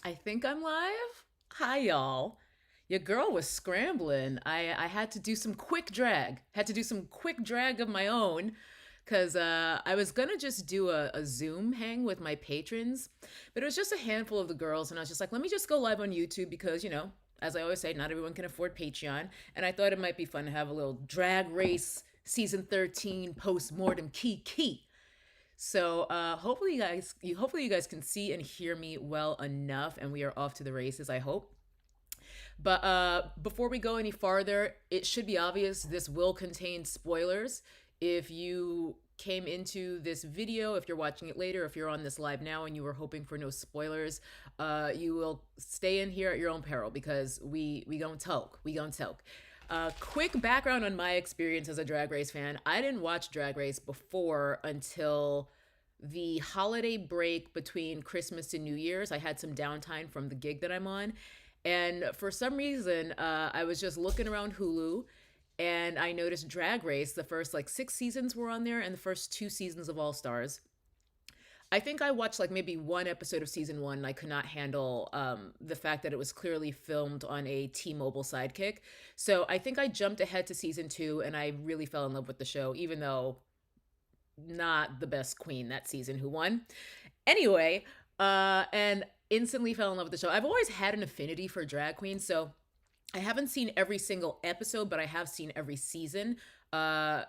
I think I'm live. Hi, y'all. Your girl was scrambling. I had to do some quick drag. Had to do some quick drag of my own because I was gonna just do a Zoom hang with my patrons, but it was just a handful of the girls, and I was just like, let me just go live on YouTube because, as I always say, not everyone can afford Patreon, and I thought it might be fun to have a little drag race season 13 post mortem key. So hopefully you guys can see and hear me well enough, and we are off to the races. I hope. But before we go any farther, it should be obvious this will contain spoilers. If you came into this video, if you're watching it later, if you're on this live now and you were hoping for no spoilers, you will stay in here at your own peril because we don't talk. We don't talk. Quick background on my experience as a Drag Race fan. I didn't watch Drag Race before until the holiday break between Christmas and New Year's. I had some downtime from the gig that I'm on. And for some reason, I was just looking around Hulu and I noticed Drag Race. The first like 6 seasons were on there and the first 2 seasons of All Stars. I think I watched like maybe one episode of season one. And I could not handle the fact that it was clearly filmed on a T-Mobile sidekick. So I think I jumped ahead to season two and I really fell in love with the show, even though not the best queen that season who won. Anyway, and instantly fell in love with the show. I've always had an affinity for drag queens, so I haven't seen every single episode, but I have seen every season. Uh,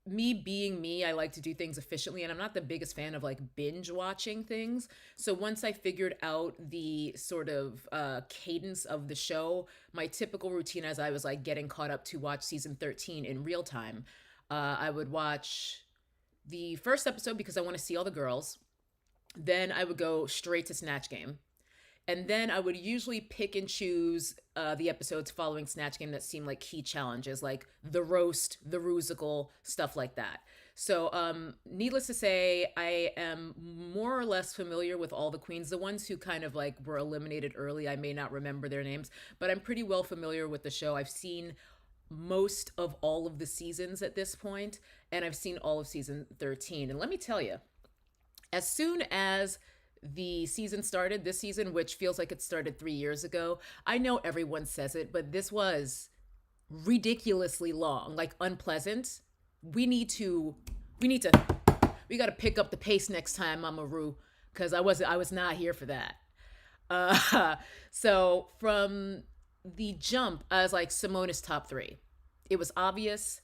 Me being me, I like to do things efficiently, and I'm not the biggest fan of like binge watching things. So once I figured out the sort of cadence of the show, my typical routine as I was like getting caught up to watch season 13 in real time, I would watch the first episode because I want to see all the girls. Then I would go straight to Snatch Game. And then I would usually pick and choose the episodes following Snatch Game that seemed like key challenges, like the roast, the rusical, stuff like that. So, needless to say, I am more or less familiar with all the queens. The ones who kind of like were eliminated early, I may not remember their names, but I'm pretty well familiar with the show. I've seen most of all of the seasons at this point, and I've seen all of season 13. And let me tell you, as soon as the season started, this season, which feels like it started 3 years ago, I know everyone says it, but this was ridiculously long, like unpleasant. We need to, we need to, we got to pick up the pace next time, Mama Ru, because I was not here for that. Uh, so from the jump, I was like, Simone is top three. It was obvious.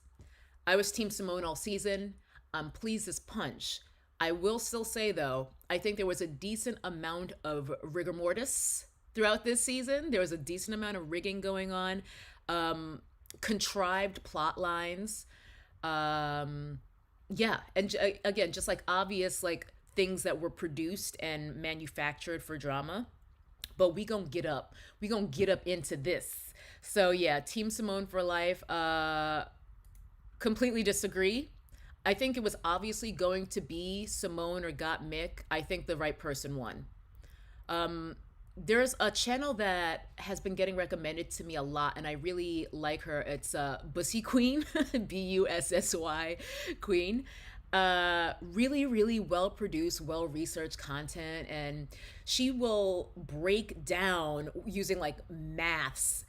I was Team Simone all season. I'm pleased as punch. I will still say though, I think there was a decent amount of rigor mortis throughout this season. There was a decent amount of rigging going on, um, contrived plot lines. Um, yeah, and again, just like obvious like things that were produced and manufactured for drama. But we gonna get up. We gonna get up into this. So yeah, Team Simone for life. Completely disagree. I think it was obviously going to be Simone or Got Mick. I think the right person won. Um, there's a channel that has been getting recommended to me a lot, and I really like her. It's Bussy Queen, Bussy Queen. Really, really well produced, well researched content, and she will break down using like maths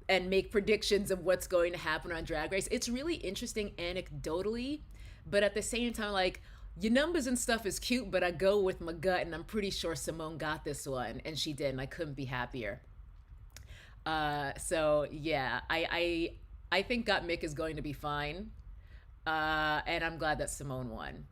and make predictions of what's going to happen on Drag Race. It's really interesting anecdotally, but at the same time, like your numbers and stuff is cute, but I go with my gut, and I'm pretty sure Simone got this one, and she did, and I couldn't be happier. So yeah, I think Got Mick is going to be fine, and I'm glad that Simone won.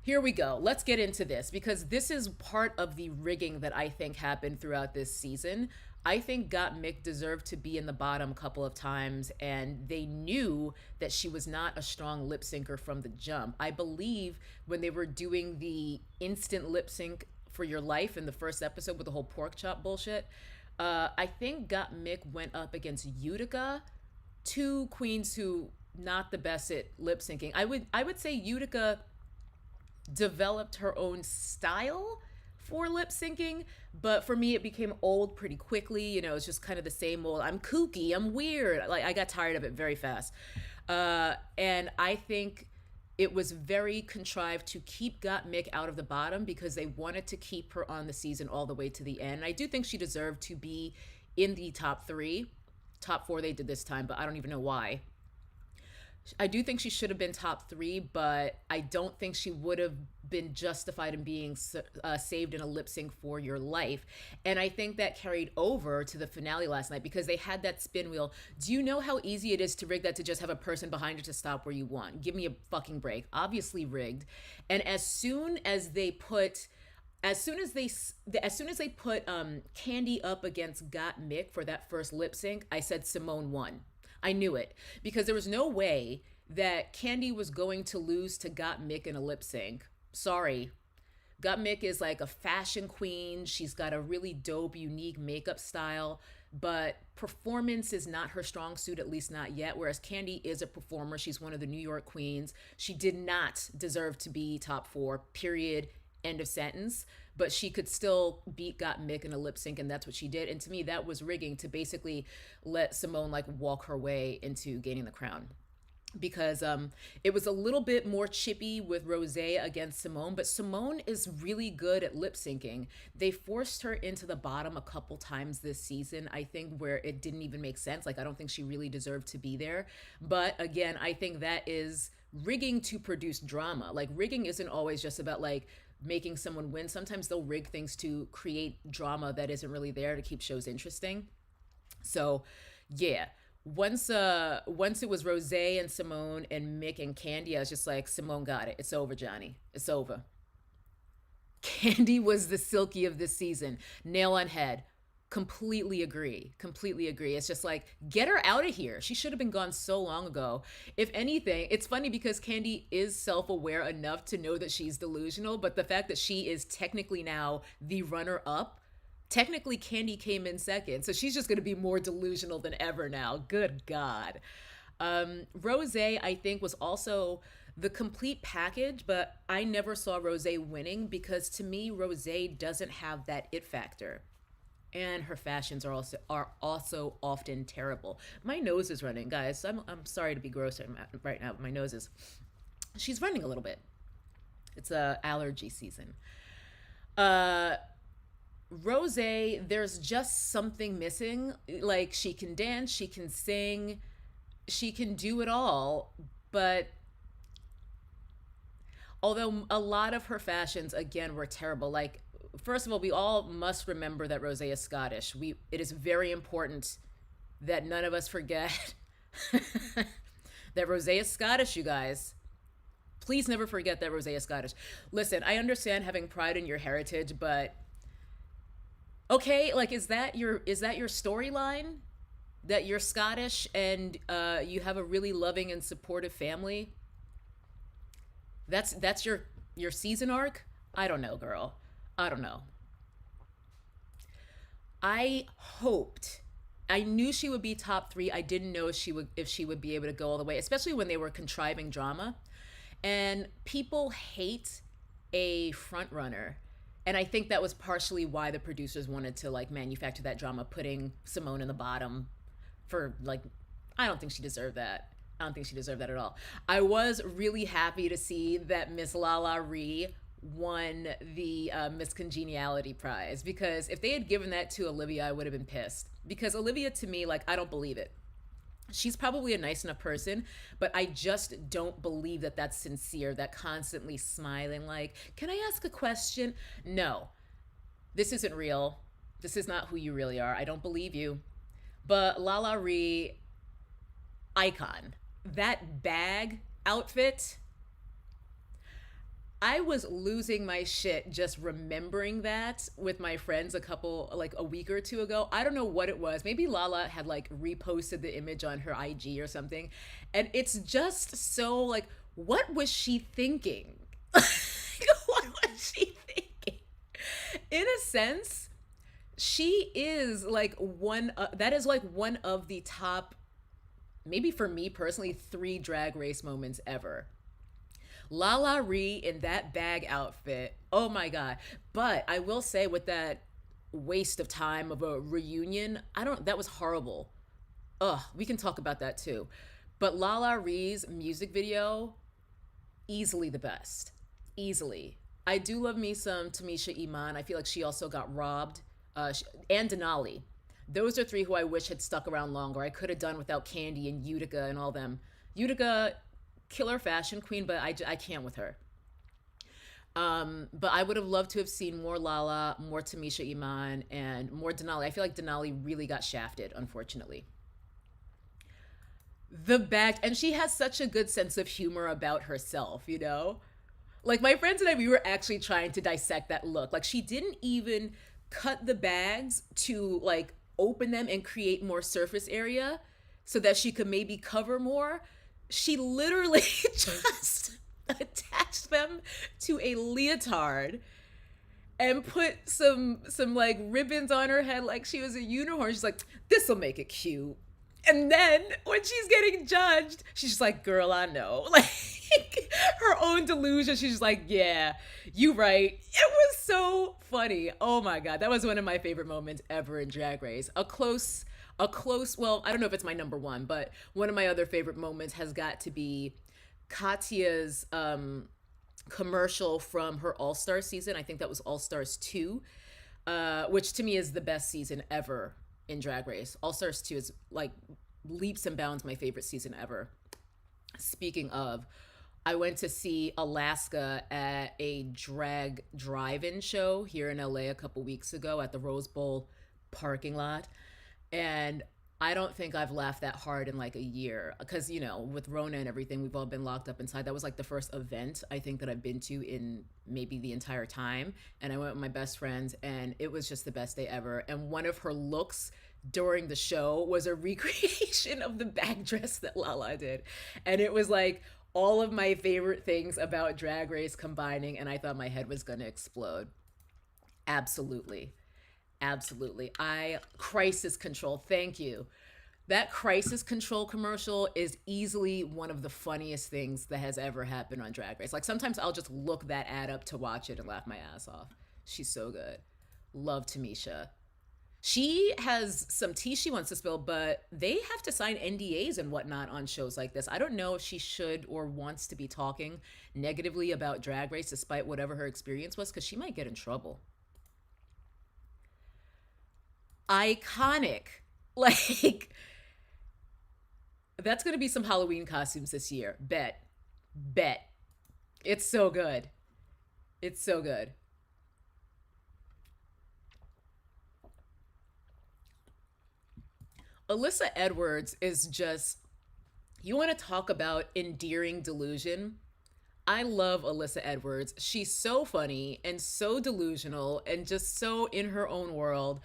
Here we go. Let's get into this because this is part of the rigging that I think happened throughout this season. I think Got Mick deserved to be in the bottom a couple of times, and they knew that she was not a strong lip syncer from the jump. I believe when they were doing the instant lip sync for your life in the first episode with the whole pork chop bullshit, I think Got Mick went up against Utica, two queens who not the best at lip syncing. I would say Utica developed her own style for lip syncing, but for me it became old pretty quickly. It's just kind of the same old, I'm kooky, I'm weird. Like I got tired of it very fast. And I think it was very contrived to keep Got Mick out of the bottom because they wanted to keep her on the season all the way to the end. I do think she deserved to be in the top three. Top four they did this time, but I don't even know why. I do think she should have been top three, but I don't think she would have been justified in being saved in a lip sync for your life. And I think that carried over to the finale last night because they had that spin wheel. Do you know how easy it is to rig that to just have a person behind you to stop where you want? Give me a fucking break. Obviously rigged. And as soon as they put Candy up against Got Mick for that first lip sync, I said Simone won. I knew it because there was no way that Candy was going to lose to Got Mick in a lip sync. Sorry. Got Mick is like a fashion queen. She's got a really dope, unique makeup style, but performance is not her strong suit, at least not yet. Whereas Candy is a performer. She's one of the New York queens. She did not deserve to be top four, period. End of sentence. But she could still beat Got Mick in a lip sync, and that's what she did. And to me, that was rigging to basically let Simone like walk her way into gaining the crown. Because it was a little bit more chippy with Rose against Simone, but Simone is really good at lip syncing. They forced her into the bottom a couple times this season, I think, where it didn't even make sense. Like, I don't think she really deserved to be there. But again, I think that is rigging to produce drama. Like, rigging isn't always just about like making someone win. Sometimes they'll rig things to create drama that isn't really there to keep shows interesting. So yeah, once it was Rose and Simone and Mick and Candy, I was just like, Simone got it. It's over, Johnny. It's over. Candy was the Silky of this season. Nail on head. Completely agree. Completely agree. It's just like, get her out of here. She should have been gone so long ago. If anything, it's funny because Candy is self-aware enough to know that she's delusional, but the fact that she is technically now the runner-up, technically Candy came in second, so she's just going to be more delusional than ever now. Good God. Rose, I think, was also the complete package, but I never saw Rose winning because to me, Rose doesn't have that it factor. And her fashions are also often terrible. My nose is running, guys. I'm sorry to be gross right now, but my nose is. She's running a little bit. It's allergy season. Uh, Rose, there's just something missing. Like, she can dance, she can sing, she can do it all, but although a lot of her fashions again were terrible, like, first of all, we all must remember that Rose is Scottish. It is very important that none of us forget that Rose is Scottish, you guys. Please never forget that Rose is Scottish. Listen, I understand having pride in your heritage, but okay, like, is that your storyline? That you're Scottish and you have a really loving and supportive family? That's your season arc? I don't know, girl. I don't know. I hoped I knew she would be top three. I didn't know if she would be able to go all the way, especially when they were contriving drama. And people hate a front runner. And I think that was partially why the producers wanted to like manufacture that drama, putting Simone in the bottom for like, I don't think she deserved that. I don't think she deserved that at all. I was really happy to see that Miss Lala Ree won the Miss Congeniality prize, because if they had given that to Olivia, I would have been pissed. Because Olivia, to me, like, I don't believe it. She's probably a nice enough person, but I just don't believe that that's sincere, that constantly smiling like, can I ask a question? No, this isn't real. This is not who you really are. I don't believe you. But Lala Ree, icon. That bag outfit, I was losing my shit just remembering that with my friends like a week or two ago. I don't know what it was. Maybe Lala had like reposted the image on her IG or something. And it's just so like, what was she thinking? What was she thinking? In a sense, she is like that is like one of the top, maybe for me personally, 3 drag race moments ever. Lala Ree in that bag outfit. Oh my God. But I will say, with that waste of time of a reunion, that was horrible. Ugh, we can talk about that too. But Lala Ree's music video, easily the best. Easily. I do love me some Tamisha Iman. I feel like she also got robbed. And Denali. Those are three who I wish had stuck around longer. I could have done without Candy and Utica and all them. Utica, killer fashion queen, but I can't with her. But I would have loved to have seen more Lala, more Tamisha Iman, and more Denali. I feel like Denali really got shafted, unfortunately. The bag, and she has such a good sense of humor about herself, you know? Like my friends and I, we were actually trying to dissect that look. Like she didn't even cut the bags to like open them and create more surface area so that she could maybe cover more. She literally just attached them to a leotard and put some like ribbons on her head like she was a unicorn. She's like, this'll make it cute. And then when she's getting judged, she's just like, girl, I know. Like her own delusion. She's just like, yeah, you right. It was so funny. Oh my God. That was one of my favorite moments ever in Drag Race. Well, I don't know if it's my number one, but one of my other favorite moments has got to be Katya's commercial from her All Star season. I think that was All Stars 2, which to me is the best season ever in Drag Race. All Stars 2 is like leaps and bounds my favorite season ever. Speaking of, I went to see Alaska at a drag drive-in show here in LA a couple weeks ago at the Rose Bowl parking lot. And I don't think I've laughed that hard in like a year because, you know, with Rona and everything, we've all been locked up inside. That was like the first event I think that I've been to in maybe the entire time. And I went with my best friends and it was just the best day ever. And one of her looks during the show was a recreation of the back dress that Lala did. And it was like all of my favorite things about Drag Race combining. And I thought my head was going to explode. Absolutely. Absolutely. Crisis control. Thank you. That crisis control commercial is easily one of the funniest things that has ever happened on Drag Race. Like sometimes I'll just look that ad up to watch it and laugh my ass off. She's so good. Love Tamisha. She has some tea she wants to spill, but they have to sign NDAs and whatnot on shows like this. I don't know if she should or wants to be talking negatively about Drag Race despite whatever her experience was, because she might get in trouble. Iconic. Like, that's going to be some Halloween costumes this year. Bet. Bet. It's so good. It's so good. Alyssa Edwards is just, you want to talk about endearing delusion? I love Alyssa Edwards. She's so funny and so delusional and just so in her own world.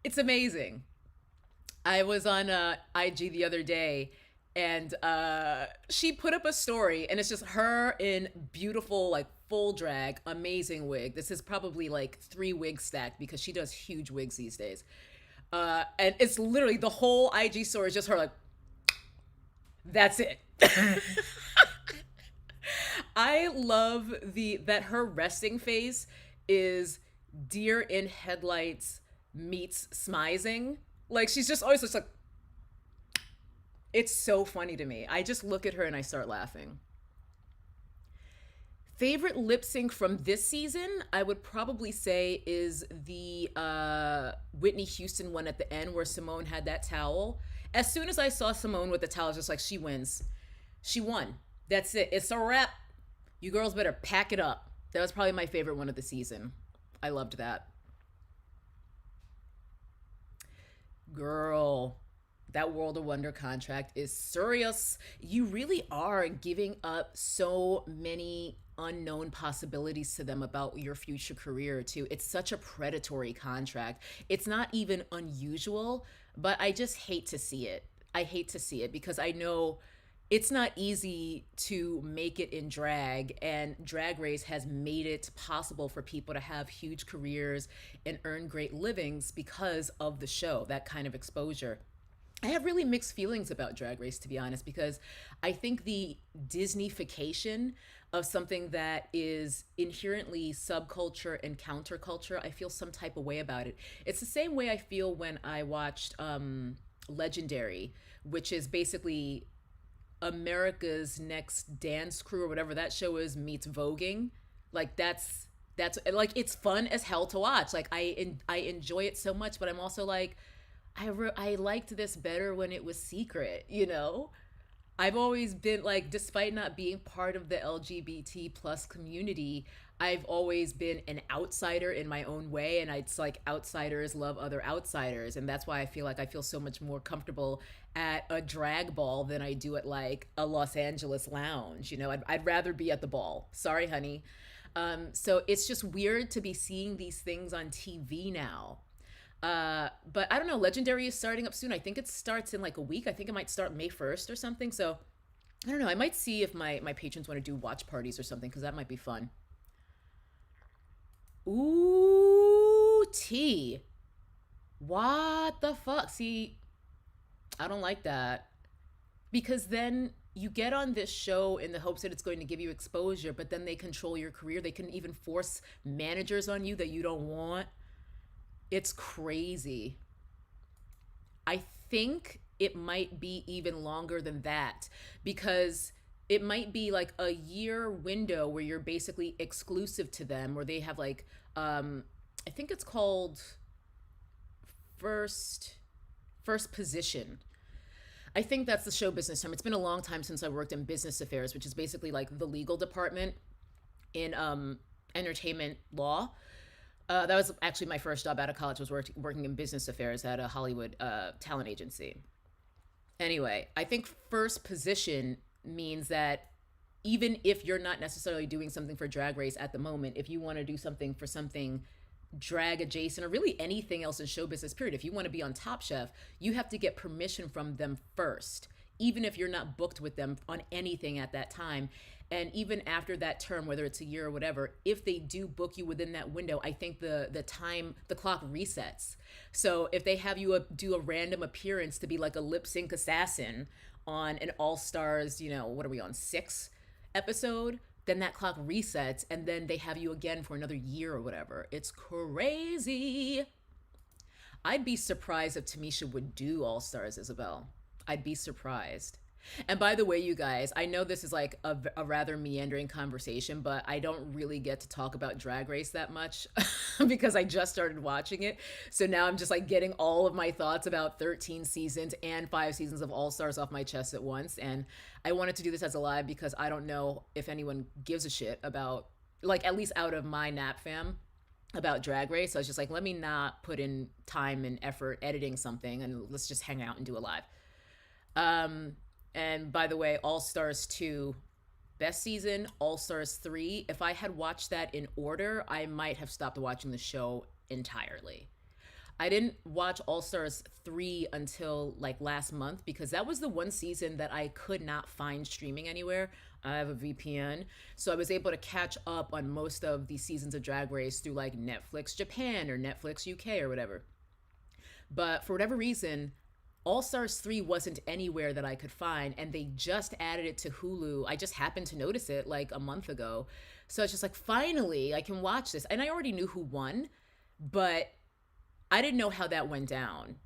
It's amazing. I was on IG the other day and she put up a story and it's just her in beautiful, like full drag, amazing wig. This is probably like 3 wigs stacked because she does huge wigs these days. And it's literally the whole IG story is just her like, that's it. I love the that her resting face is deer in headlights meets smizing. Like she's just always just like, it's so funny to me. I just look at her and I start laughing. Favorite lip sync from this season, I would probably say is the Whitney Houston one at the end where Simone had that towel. As soon as I saw Simone with the towel, I was just like, she wins. She won. That's it. It's a wrap. You girls better pack it up. That was probably my favorite one of the season. I loved that. Girl, that World of Wonder contract is serious. You really are giving up so many unknown possibilities to them about your future career too. It's such a predatory contract. It's not even unusual, but I just hate to see it. I hate to see it because I know it's not easy to make it in drag, and Drag Race has made it possible for people to have huge careers and earn great livings because of the show, that kind of exposure. I have really mixed feelings about Drag Race, to be honest, because I think the Disneyfication of something that is inherently subculture and counterculture, I feel some type of way about it. It's the same way I feel when I watched Legendary, which is basically America's Next Dance Crew or whatever that show is meets voguing. Like that's like it's fun as hell to watch. Like I enjoy it so much, but I'm also like I liked this better when it was secret, you know? I've always been like, despite not being part of the LGBT plus community, I've always been an outsider in my own way. And it's like outsiders love other outsiders. And that's why I feel so much more comfortable at a drag ball than I do at like a Los Angeles lounge. You know, I'd rather be at the ball. Sorry, honey. So it's just weird to be seeing these things on TV now. But I don't know. Legendary is starting up soon. I think it starts in like a week. I think it might start May 1st or something. So I don't know. I might see if my patrons want to do watch parties or something because that might be fun. Ooh, tea. What the fuck? See, I don't like that because then you get on this show in the hopes that it's going to give you exposure, but then they control your career. They can even force managers on you that you don't want. It's crazy. I think it might be even longer than that because it might be like a year window where you're basically exclusive to them, where they have like, I think it's called first first position. I think that's the show business term. It's been a long time since I worked in business affairs, which is basically like the legal department in entertainment law. That was actually my first job out of college. Was working in business affairs at a Hollywood talent agency. Anyway, I think first position means that even if you're not necessarily doing something for Drag Race at the moment, if you want to do something for something drag adjacent or really anything else in show business, period, if you want to be on Top Chef, you have to get permission from them first, even if you're not booked with them on anything at that time. And even after that term, whether it's a year or whatever, if they do book you within that window, I think the clock resets. So if they have you do a random appearance to be like a lip sync assassin on an All Stars, you know, what are we on, six episode, then that clock resets and then they have you again for another year or whatever. It's crazy. I'd be surprised if Tamisha would do All Stars, Isabel. I'd be surprised. And by the way, you guys, I know this is like a rather meandering conversation, but I don't really get to talk about Drag Race that much because I just started watching it. So now I'm just like getting all of my thoughts about 13 seasons and 5 seasons of All Stars off my chest at once. And I wanted to do this as a live because I don't know if anyone gives a shit about, like, at least out of my Nap fam, about Drag Race. So I was just like, let me not put in time and effort editing something and let's just hang out and do a live. Um, and by the way, All Stars 2, best season, All Stars 3. If I had watched that in order, I might have stopped watching the show entirely. I didn't watch All Stars 3 until like last month because that was the one season that I could not find streaming anywhere. I have a VPN. So I was able to catch up on most of the seasons of Drag Race through like Netflix Japan or Netflix UK or whatever. But for whatever reason, All Stars 3 wasn't anywhere that I could find, and they just added it to Hulu. I just happened to notice it like a month ago. So it's just like, finally, I can watch this. And I already knew who won, but I didn't know how that went down.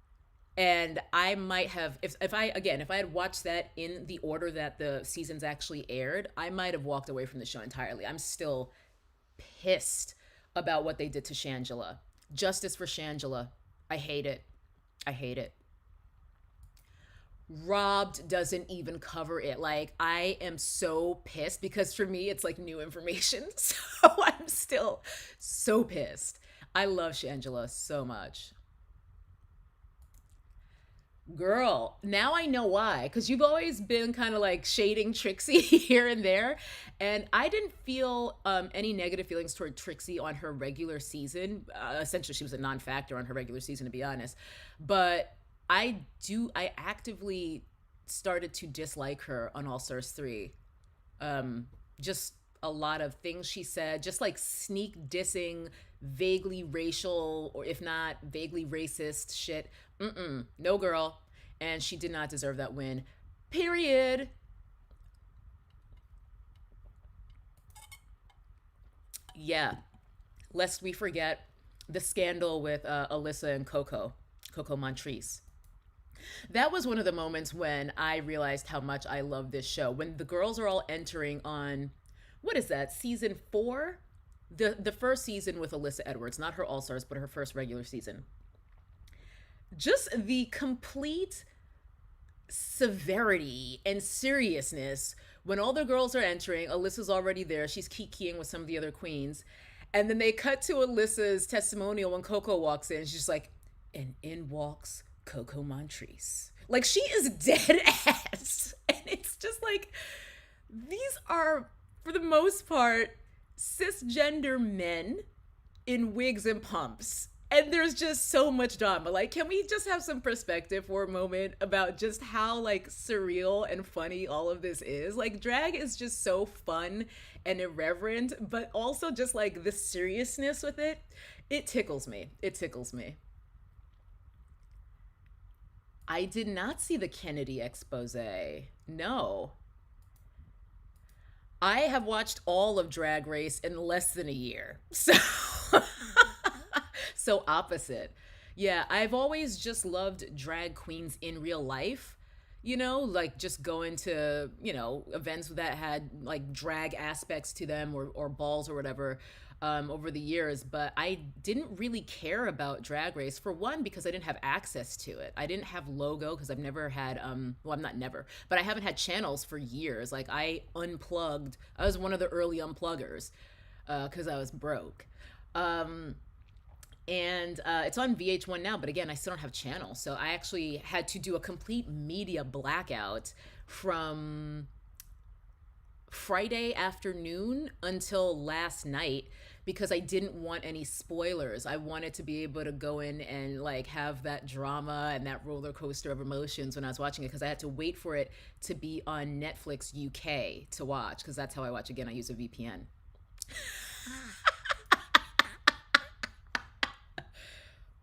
And I might have, if I had watched that in the order that the seasons actually aired, I might have walked away from the show entirely. I'm still pissed about what they did to Shangela. Justice for Shangela. I hate it. I hate it. Robbed doesn't even cover it. Like, I am so pissed because for me it's like new information. So I'm still so pissed. I love Shangela so much. Girl, now I know why. Because you've always been kind of like shading Trixie here and there. And I didn't feel any negative feelings toward Trixie on her regular season. Essentially, she was a non factor on her regular season, to be honest. But I actively started to dislike her on All Stars 3. Just a lot of things she said, just like sneak dissing, vaguely racial, or if not vaguely racist shit. Mm-mm, no girl. And she did not deserve that win. Period. Yeah. Lest we forget the scandal with Alyssa and Coco Montrese. That was one of the moments when I realized how much I love this show. When the girls are all entering on, what is that, season 4? The first season with Alyssa Edwards, not her All Stars, but her first regular season. Just the complete severity and seriousness when all the girls are entering. Alyssa's already there. She's kikiing with some of the other queens. And then they cut to Alyssa's testimonial when Coco walks in. She's like, and in walks Coco Montrese. Like, she is dead ass. And it's just like, these are, for the most part, cisgender men in wigs and pumps. And there's just so much drama. Like, can we just have some perspective for a moment about just how like surreal and funny all of this is? Like, drag is just so fun and irreverent, but also just like the seriousness with it. It tickles me. It tickles me. I did not see the Kennedy expose. No. I have watched all of Drag Race in less than a year. So so opposite. Yeah, I've always just loved drag queens in real life. Like just going to, events that had like drag aspects to them, or balls or whatever, over the years. But I didn't really care about Drag Race, for one, because I didn't have access to it. I didn't have Logo because I've never had, well, I'm not never, but I haven't had channels for years. Like, I unplugged, I was one of the early unpluggers because I was broke. And it's on VH1 now, but again, I still don't have channels. So I actually had to do a complete media blackout from Friday afternoon until last night, because I didn't want any spoilers. I wanted to be able to go in and like have that drama and that roller coaster of emotions when I was watching it, because I had to wait for it to be on Netflix UK to watch, because that's how I watch. Again, I use a VPN.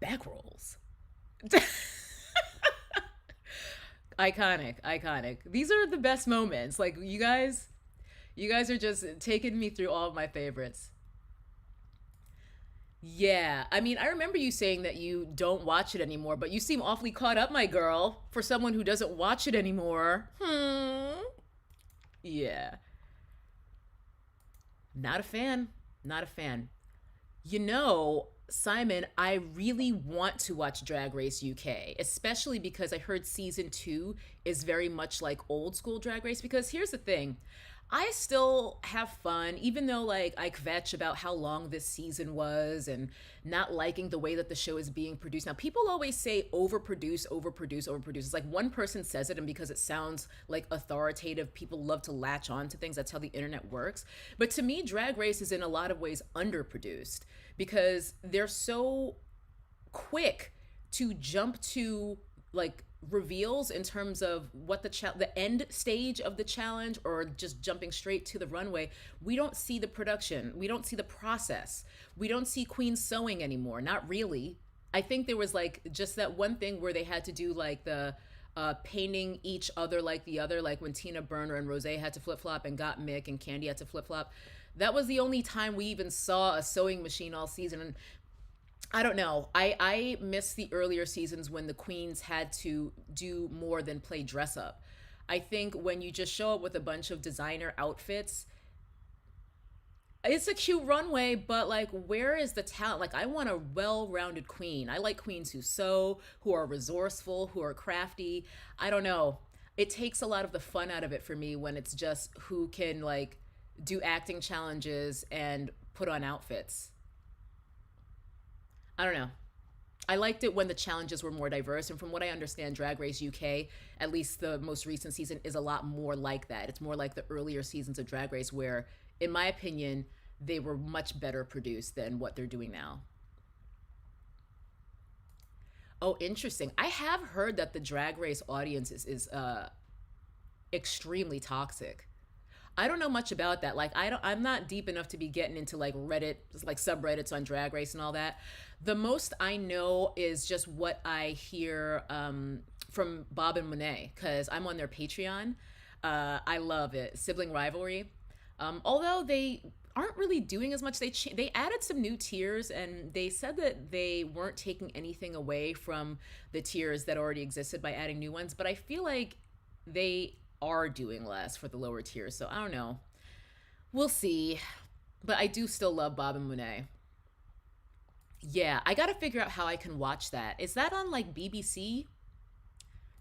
Back rolls. Iconic, iconic. These are the best moments. Like, you guys are just taking me through all of my favorites. Yeah, I mean, I remember you saying that you don't watch it anymore, but you seem awfully caught up, my girl, for someone who doesn't watch it anymore. Yeah, not a fan. Not a fan. Simon, I really want to watch Drag Race UK, especially because I heard season 2 is very much like old school Drag Race. Because here's the thing, I still have fun, even though like I kvetch about how long this season was and not liking the way that the show is being produced. Now, people always say overproduce, overproduce, overproduce. It's like one person says it, and because it sounds like authoritative, people love to latch on to things. That's how the internet works. But to me, Drag Race is in a lot of ways underproduced, because they're so quick to jump to like reveals in terms of what the end stage of the challenge, or just jumping straight to the runway. We don't see the production, we don't see the process, we don't see queens sewing anymore, not really. I think there was like just that one thing where they had to do like the painting each other like the other, like when Tina Burner and Rose had to flip-flop, and Got Mick and Candy had to flip-flop. That was the only time we even saw a sewing machine all season. And I don't know. I miss the earlier seasons when the queens had to do more than play dress up. I think when you just show up with a bunch of designer outfits, it's a cute runway, but like, where is the talent? Like, I want a well-rounded queen. I like queens who sew, who are resourceful, who are crafty. I don't know. It takes a lot of the fun out of it for me when it's just who can like do acting challenges and put on outfits. I don't know. I liked it when the challenges were more diverse. And from what I understand, Drag Race UK, at least the most recent season, is a lot more like that. It's more like the earlier seasons of Drag Race, where, in my opinion, they were much better produced than what they're doing now. Oh, interesting. I have heard that the Drag Race audience is extremely toxic. I don't know much about that. Like, I'm not deep enough to be getting into like Reddit, like subreddits on Drag Race and all that. The most I know is just what I hear from Bob and Monet, because I'm on their Patreon. I love it. Sibling rivalry. Although they aren't really doing as much. They added some new tiers, and they said that they weren't taking anything away from the tiers that already existed by adding new ones. But I feel like they are doing less for the lower tiers. So I don't know. We'll see. But I do still love Bob and Monet. Yeah, I gotta figure out how I can watch that. Is that on like BBC?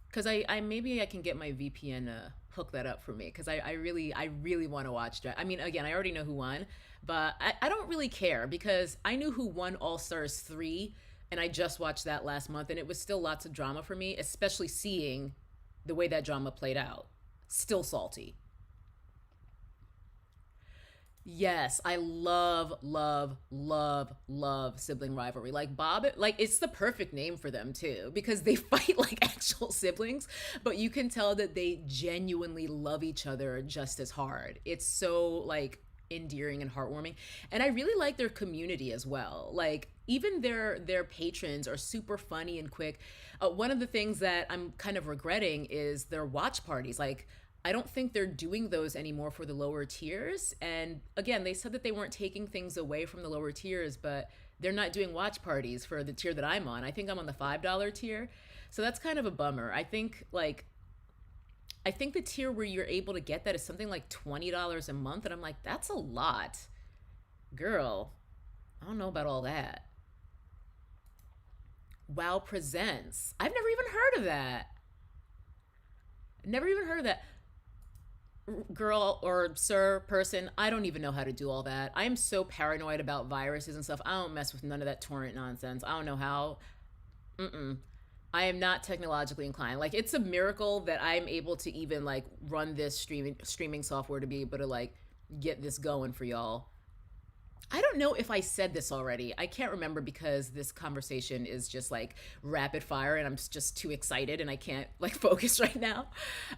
Because I maybe I can get my VPN to hook that up for me. Because I really want to watch that. I mean, again, I already know who won, but I don't really care because I knew who won All Stars 3, and I just watched that last month, and it was still lots of drama for me, especially seeing the way that drama played out. Still salty. Yes, I love, love, love, love sibling rivalry. Like Bob, like it's the perfect name for them too, because they fight like actual siblings, but you can tell that they genuinely love each other just as hard. It's so like endearing and heartwarming. And I really like their community as well. Like even their patrons are super funny and quick. One of the things that I'm kind of regretting is their watch parties. Like I don't think they're doing those anymore for the lower tiers. And again, they said that they weren't taking things away from the lower tiers, but they're not doing watch parties for the tier that I'm on. I think I'm on the $5 tier. So that's kind of a bummer. I think the tier where you're able to get that is something like $20 a month, and I'm like, that's a lot. Girl, I don't know about all that. Wow Presents. I've never even heard of that. Never even heard of that. Girl or sir person, I don't even know how to do all that. I am so paranoid about viruses and stuff. I don't mess with none of that torrent nonsense. I don't know how. Mm-mm. I am not technologically inclined. Like it's a miracle that I'm able to even like run this streaming software to be able to like get this going for y'all. I don't know if I said this already. I can't remember because this conversation is just like rapid fire and I'm just too excited and I can't like focus right now.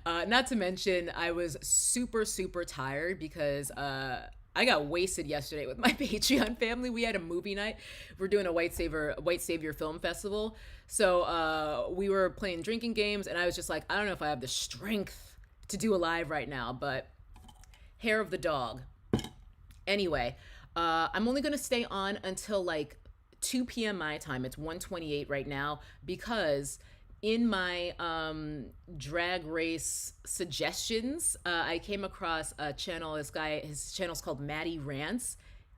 Not to mention, I was super, super tired because I got wasted yesterday with my Patreon family. We had a movie night. We're doing a White Savior Film Festival. So we were playing drinking games and I was just like, I don't know if I have the strength to do a live right now, but hair of the dog. Anyway, I'm only going to stay on until like 2 p.m. my time. It's 1:28 right now because in my drag race suggestions, I came across a channel. This guy, his channel's called Maddie Rants.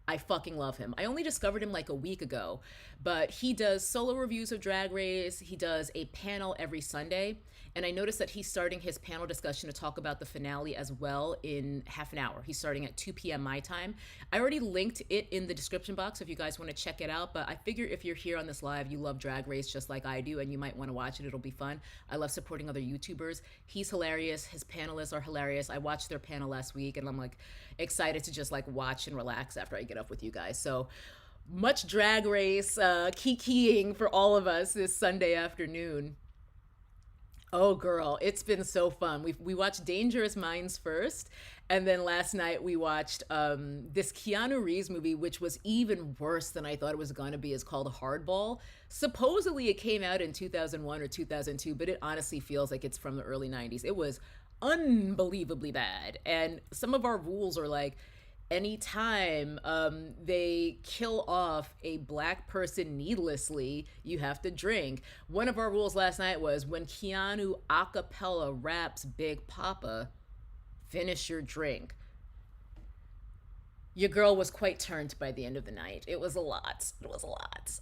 I fucking love him. I only discovered him like a week ago, but he does solo reviews of Drag Race. He does a panel every Sunday. And I noticed that he's starting his panel discussion to talk about the finale as well in half an hour. He's starting at 2 p.m. my time. I already linked it in the description box if you guys want to check it out. But I figure if you're here on this live, you love Drag Race just like I do, and you might want to watch it. It'll be fun. I love supporting other YouTubers. He's hilarious. His panelists are hilarious. I watched their panel last week, and I'm like excited to just like watch and relax after I get up with you guys. So much Drag Race kikiing for all of us this Sunday afternoon. Oh, girl, it's been so fun. We watched Dangerous Minds first, and then last night we watched this Keanu Reeves movie, which was even worse than I thought it was going to be. It's called Hardball. Supposedly it came out in 2001 or 2002, but it honestly feels like it's from the early 90s. It was unbelievably bad, and some of our rules are like, anytime they kill off a black person needlessly, you have to drink. One of our rules last night was when Keanu acapella raps Big Papa, finish your drink. Your girl was quite turned by the end of the night. It was a lot. It was a lot.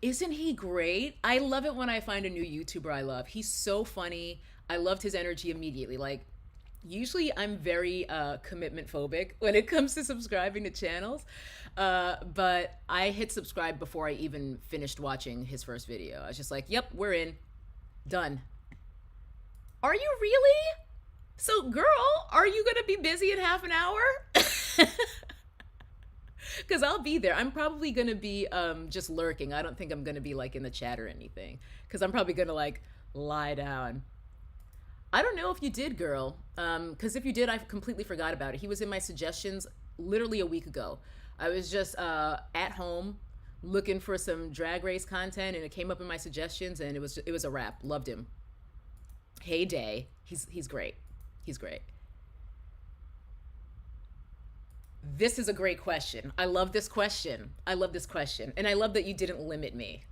Isn't he great? I love it when I find a new YouTuber I love. He's so funny. I loved his energy immediately. Like, usually I'm very commitment phobic when it comes to subscribing to channels, but I hit subscribe before I even finished watching his first video. I was just like, yep, we're in. Done. Are you really? So girl, are you gonna be busy in half an hour? Because I'll be there. I'm probably gonna be just lurking. I don't think I'm gonna be like in the chat or anything, because I'm probably gonna like lie down. I don't know if you did, girl. Because if you did, I completely forgot about it. He was in my suggestions literally a week ago. I was just at home looking for some Drag Race content, and it came up in my suggestions, and it was a wrap. Loved him. Hey Day, he's great. He's great. This is a great question. I love this question. I love this question. And I love that you didn't limit me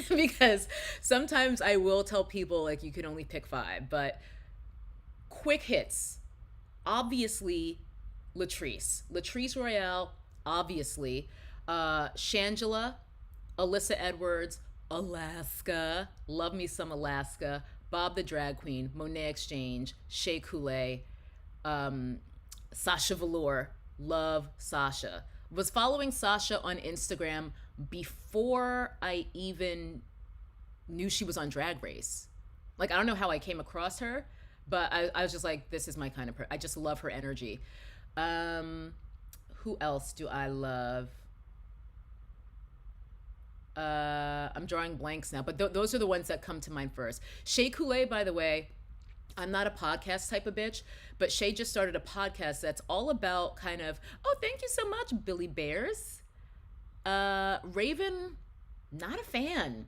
because sometimes I will tell people like you can only pick five, but quick hits. Obviously, Latrice Royale, obviously. Shangela, Alyssa Edwards, Alaska. Love me some Alaska. Bob the Drag Queen, Monet Exchange, Shea Coulee, um, Sasha Velour. Love Sasha. Was following Sasha on Instagram before I even knew she was on Drag Race. Like, I don't know how I came across her, but I was just like, this is my kind of I just love her energy. Um, who else do I love? I'm drawing blanks now, but those are the ones that come to mind first. Shea Coulee, by the way, I'm not a podcast type of bitch, but Shay just started a podcast that's all about kind of, oh, thank you so much, Billy Bears. Raven, not a fan.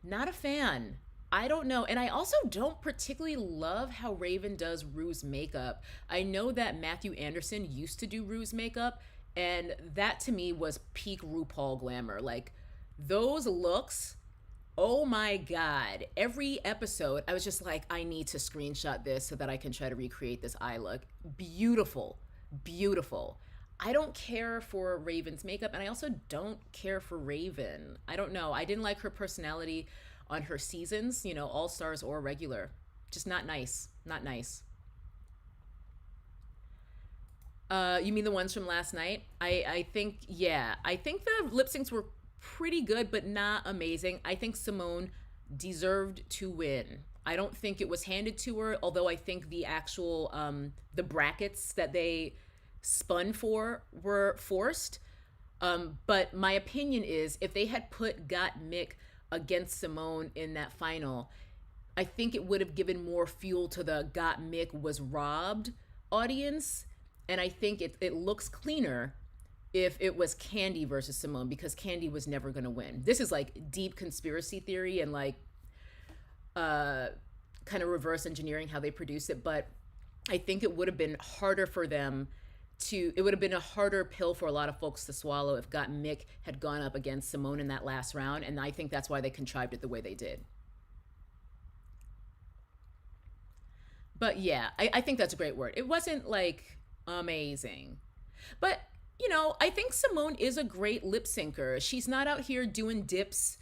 Not a fan. I don't know. And I also don't particularly love how Raven does Rue's makeup. I know that Matthew Anderson used to do Rue's makeup, and that to me was peak RuPaul glamour. Like, those looks, oh my God. Every episode, I was just like, I need to screenshot this so that I can try to recreate this eye look. Beautiful. Beautiful. I don't care for Raven's makeup, and I also don't care for Raven. I don't know. I didn't like her personality on her seasons, you know, all stars or regular. Just not nice. Not nice. You mean the ones from last night? I think, yeah. I think the lip syncs were pretty good, but not amazing. I think Simone deserved to win. I don't think it was handed to her, although I think the actual the brackets that they spun for were forced. But my opinion is if they had put Got Mick against Simone in that final, I think it would have given more fuel to the Got Mick was robbed audience. And I think it looks cleaner if it was Candy versus Simone because Candy was never going to win. This is like deep conspiracy theory and like kind of reverse engineering how they produce it. But I think it would have been harder for them it would have been a harder pill for a lot of folks to swallow if Got Mick had gone up against Simone in that last round. And I think that's why they contrived it the way they did. But yeah, I think that's a great word. It wasn't like amazing. But, you know, I think Simone is a great lip syncer. She's not out here doing dips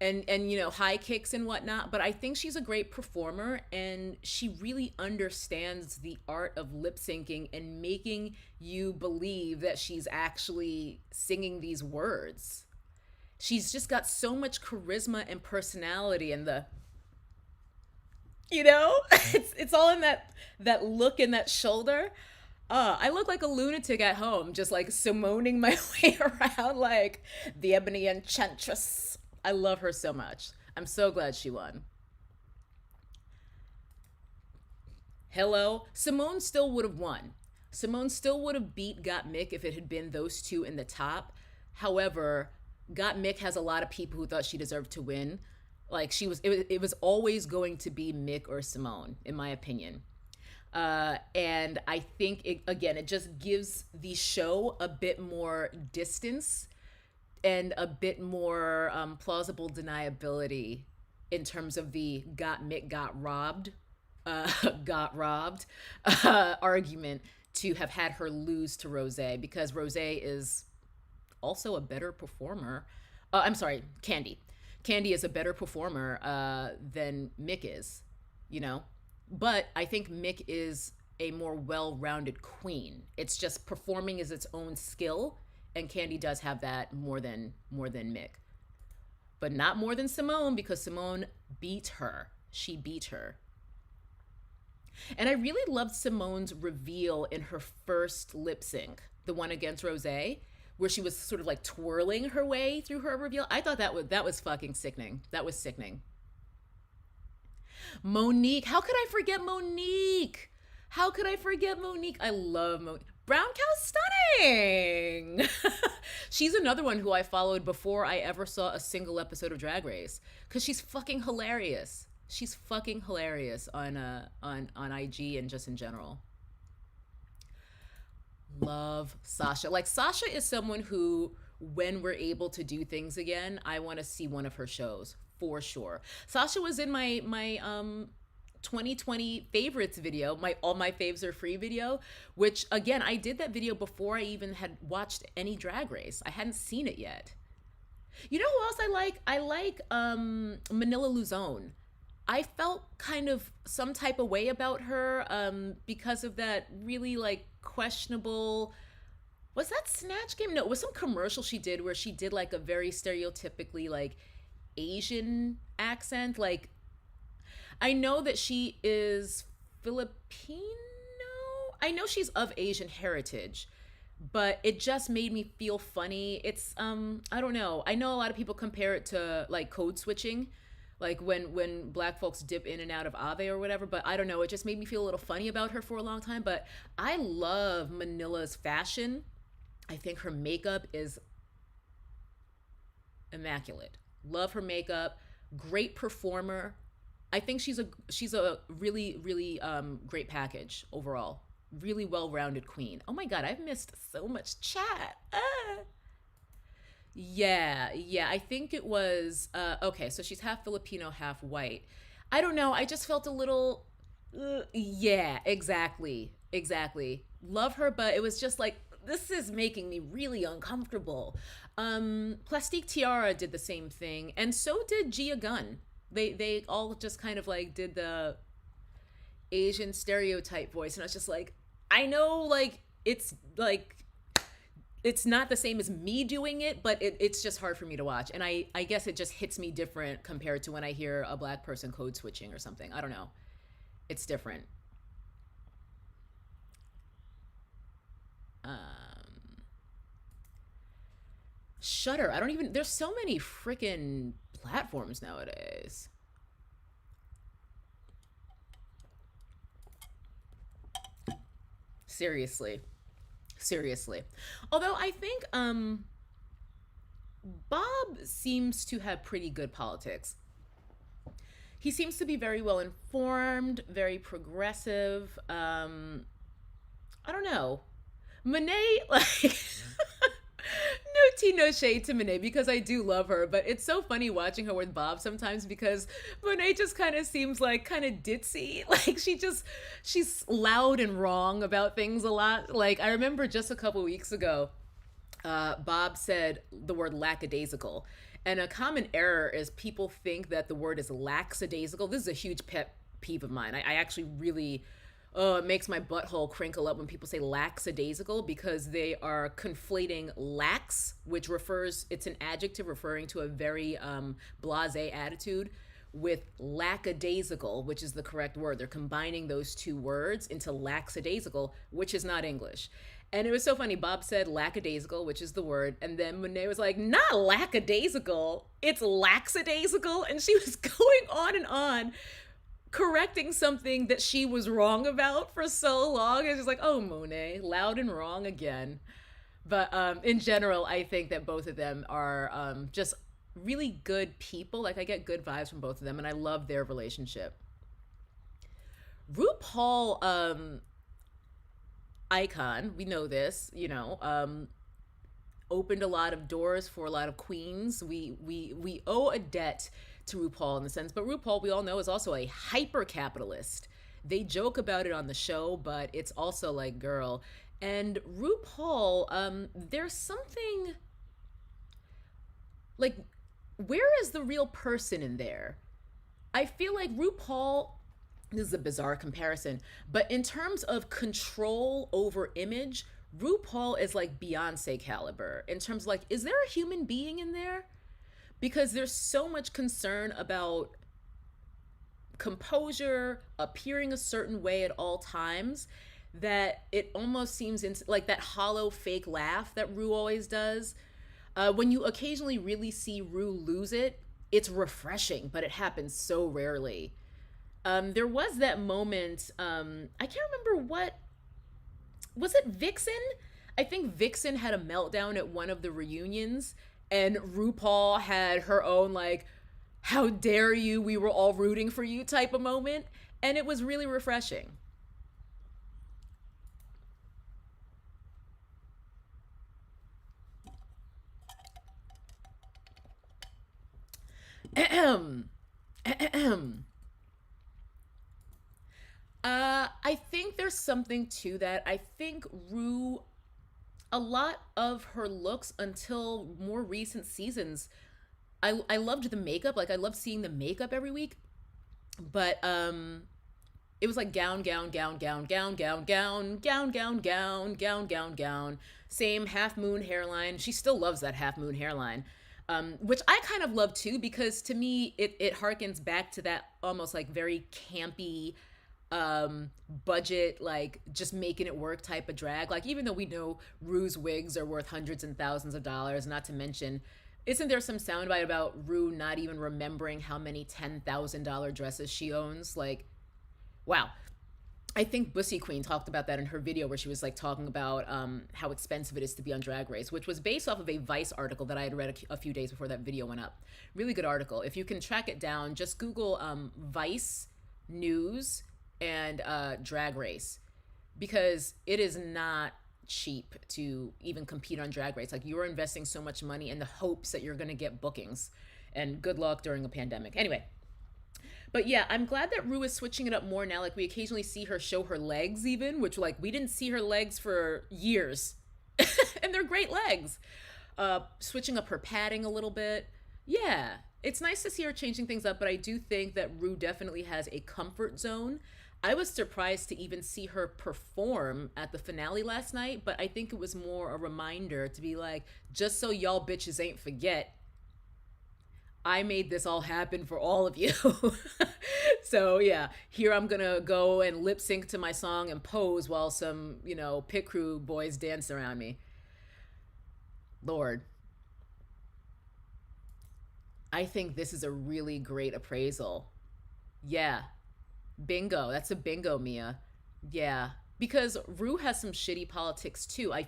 and you know high kicks and whatnot, but I think she's a great performer and she really understands the art of lip syncing and making you believe that she's actually singing these words. She's just got so much charisma and personality and the, you know, it's all in that look and that shoulder. I look like a lunatic at home, just like Simoning my way around like the Ebony Enchantress. I love her so much. I'm so glad she won. Hello. Simone still would have won. Simone still would have beat Got Mick if it had been those two in the top. However, Got Mick has a lot of people who thought she deserved to win. Like it was always going to be Mick or Simone, in my opinion. And I think it just gives the show a bit more distance and a bit more plausible deniability in terms of the got Mick uh, got robbed argument to have had her lose to Rose because Rose is also a better performer. I'm sorry, Candy. Candy is a better performer than Mick is, you know? But I think Mick is a more well-rounded queen. It's just performing is its own skill, and Candy does have that more than Mick. But not more than Simone because Simone beat her. She beat her. And I really loved Simone's reveal in her first lip sync, the one against Rose, where she was sort of like twirling her way through her reveal. I thought that was fucking sickening. That was sickening. Monique, how could I forget Monique? How could I forget Monique? I love Monique. Brown Cow Stunning. She's another one who I followed before I ever saw a single episode of Drag Race because she's fucking hilarious. She's fucking hilarious on IG and just in general. Love Sasha. Like Sasha is someone who, when we're able to do things again, I want to see one of her shows for sure. Sasha was in my 2020 favorites video, my all my faves are free video, which again I did that video before I even had watched any Drag Race. I hadn't seen it yet. You know who else I like? I like Manila Luzone. I felt kind of some type of way about her because of that really like questionable. Was that Snatch Game? No, it was some commercial she did where she did like a very stereotypically like Asian accent. Like I know that she is Filipino. I know she's of Asian heritage, but it just made me feel funny. It's I don't know. I know a lot of people compare it to like code switching, like when black folks dip in and out of Ave or whatever, but I don't know, it just made me feel a little funny about her for a long time, but I love Manila's fashion. I think her makeup is immaculate. Love her makeup. Great performer. I think she's a really great package overall. Really well-rounded queen. Oh my god, I've missed so much chat. Ah. Yeah. I think it was okay, so she's half Filipino, half white. I don't know. I just felt a little yeah, exactly. Love her, but it was just like this is making me really uncomfortable. Plastique Tiara did the same thing, and so did Gia Gunn. They all just kind of like did the Asian stereotype voice, and I was just like, I know, like it's not the same as me doing it, but it's just hard for me to watch, and I guess it just hits me different compared to when I hear a black person code switching or something. I don't know, it's different. Um, Shutter. I don't even. There's so many freaking platforms nowadays. Seriously, seriously. Although I think Bob seems to have pretty good politics. He seems to be very well informed, very progressive. I don't know. Monet, like, no tea, no shade to Monet because I do love her, but it's so funny watching her with Bob sometimes because Monet just kind of seems like kind of ditzy. Like she's loud and wrong about things a lot. Like I remember just a couple weeks ago, Bob said the word lackadaisical. And a common error is people think that the word is lackadaisical. This is a huge pet peeve of mine. I actually really, oh, it makes my butthole crinkle up when people say lackadaisical because they are conflating lax, which refers, it's an adjective referring to a very blase attitude, with lackadaisical, which is the correct word. They're combining those two words into lackadaisical, which is not English. And it was so funny. Bob said lackadaisical, which is the word, and then Monet was like, "Not lackadaisical, it's lackadaisical," and she was going on and on, correcting something that she was wrong about for so long. It's just like, oh, Monet, loud and wrong again. But in general, I think that both of them are just really good people. Like I get good vibes from both of them, and I love their relationship. RuPaul, icon, we know this, opened a lot of doors for a lot of queens. We owe a debt to RuPaul in the sense, but RuPaul, we all know, is also a hyper capitalist. They joke about it on the show, but it's also like, girl. And RuPaul, there's something like, where is the real person in there? I feel like RuPaul, this is a bizarre comparison, but in terms of control over image, RuPaul is like Beyonce caliber in terms of like, is there a human being in there? Because there's so much concern about composure, appearing a certain way at all times, that it almost seems like that hollow fake laugh that Ru always does. When you occasionally really see Ru lose it, it's refreshing, but it happens so rarely. There was that moment. I can't remember what was it. Vixen. I think Vixen had a meltdown at one of the reunions, and RuPaul had her own like, "How dare you? We were all rooting for you" type of moment, and it was really refreshing. Ahem. Ahem. I think there's something to that. I think Rue, a lot of her looks until more recent seasons, I loved the makeup. Like I loved seeing the makeup every week, but it was like gown, gown, gown, gown, gown, gown, gown, gown, gown, gown, gown, gown, gown. Same half moon hairline. She still loves that half moon hairline, which I kind of love too because to me it harkens back to that almost like very campy budget, like just making it work type of drag. Like even though we know Rue's wigs are worth hundreds and thousands of dollars, not to mention, isn't there some soundbite about Rue not even remembering how many $10,000 dresses she owns? Like, wow. I think Bussy Queen talked about that in her video where she was like talking about how expensive it is to be on Drag Race, which was based off of a Vice article that I had read a few days before that video went up. Really good article. If you can track it down, just Google Vice News and Drag Race because it is not cheap to even compete on Drag Race. Like you're investing so much money in the hopes that you're going to get bookings, and good luck during a pandemic. Anyway, but yeah, I'm glad that Rue is switching it up more now. Like we occasionally see her show her legs, even, which like we didn't see her legs for years, and they're great legs. Switching up her padding a little bit. Yeah, it's nice to see her changing things up, but I do think that Rue definitely has a comfort zone. I was surprised to even see her perform at the finale last night, but I think it was more a reminder to be like, just so y'all bitches ain't forget, I made this all happen for all of you. So yeah, here I'm gonna go and lip sync to my song and pose while some, pit crew boys dance around me. Lord, I think this is a really great appraisal. Yeah, bingo. That's a bingo, Mia. Yeah. Because Rue has some shitty politics too. I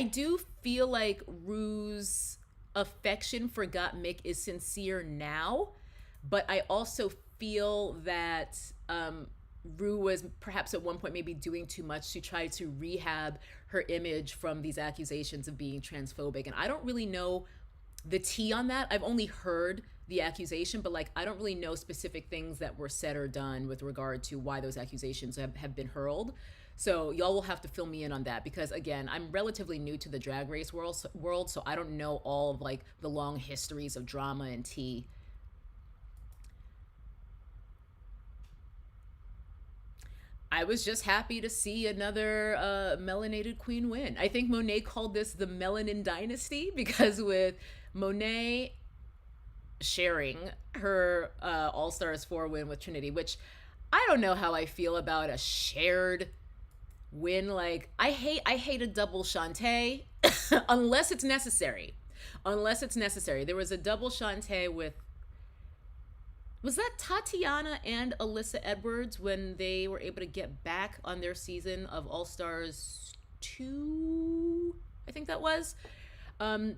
do feel like Rue's affection for Gottmik is sincere now, but I also feel that Rue was perhaps at one point maybe doing too much to try to rehab her image from these accusations of being transphobic. And I don't really know the tea on that. I've only heard the accusation, but like I don't really know specific things that were said or done with regard to why those accusations have been hurled. So y'all will have to fill me in on that because again, I'm relatively new to the drag race world, so I don't know all of like the long histories of drama and tea. I was just happy to see another melanated queen win. I think Monet called this the Melanin Dynasty because with Monet sharing her All Stars 4 win with Trinity, which I don't know how I feel about a shared win. Like I hate a double Shantae unless it's necessary. Unless it's necessary. There was a double Shantae with, was that Tatiana and Alyssa Edwards when they were able to get back on their season of All Stars 2? I think that was. Um,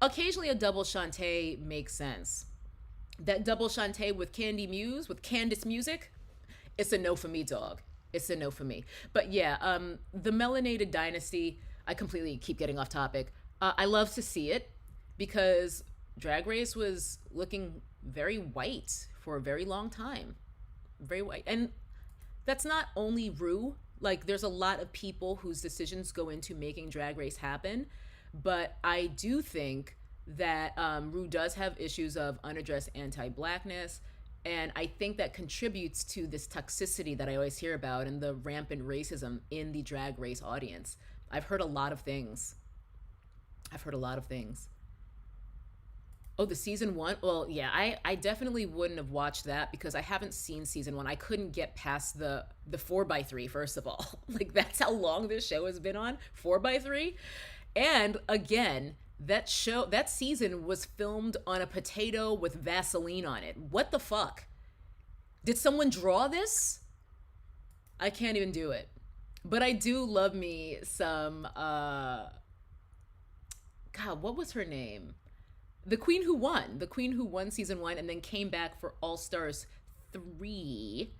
Occasionally a double Shantae makes sense. That double Shantae with Candy Muse, with Candice Music, it's a no for me, dog. It's a no for me. But yeah, the Melanated Dynasty, I completely keep getting off topic. I love to see it because Drag Race was looking very white for a very long time. Very white. And that's not only Rue. Like, there's a lot of people whose decisions go into making Drag Race happen. But I do think that Rue does have issues of unaddressed anti-blackness. And I think that contributes to this toxicity that I always hear about and the rampant racism in the Drag Race audience. I've heard a lot of things. I've heard a lot of things. Oh, the season one? Well, yeah, I definitely wouldn't have watched that because I haven't seen season one. I couldn't get past the 4x3, first of all. Like, that's how long this show has been on? 4x3? And again, that season was filmed on a potato with Vaseline on it. What the fuck? Did someone draw this? I can't even do it. But I do love me some, God, what was her name? The queen who won season one and then came back for All Stars 3.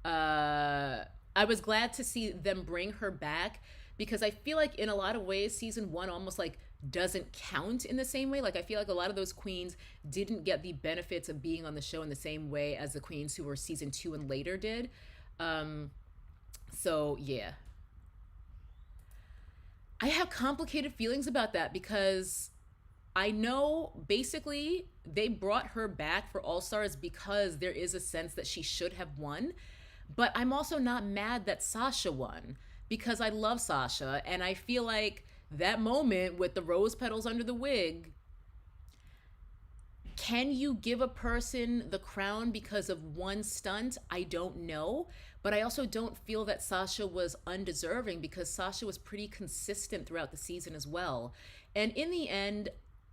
I was glad to see them bring her back because I feel like in a lot of ways season one almost like doesn't count in the same way. Like I feel like a lot of those queens didn't get the benefits of being on the show in the same way as the queens who were season 2 and later did. Um, so yeah, I have complicated feelings about that because I know basically they brought her back for All Stars because there is a sense that she should have won. But I'm also not mad that Sasha won because I love Sasha and I feel like that moment with the rose petals under the wig, can you give a person the crown because of one stunt? I don't know. But I also don't feel that Sasha was undeserving because Sasha was pretty consistent throughout the season as well. And in the end,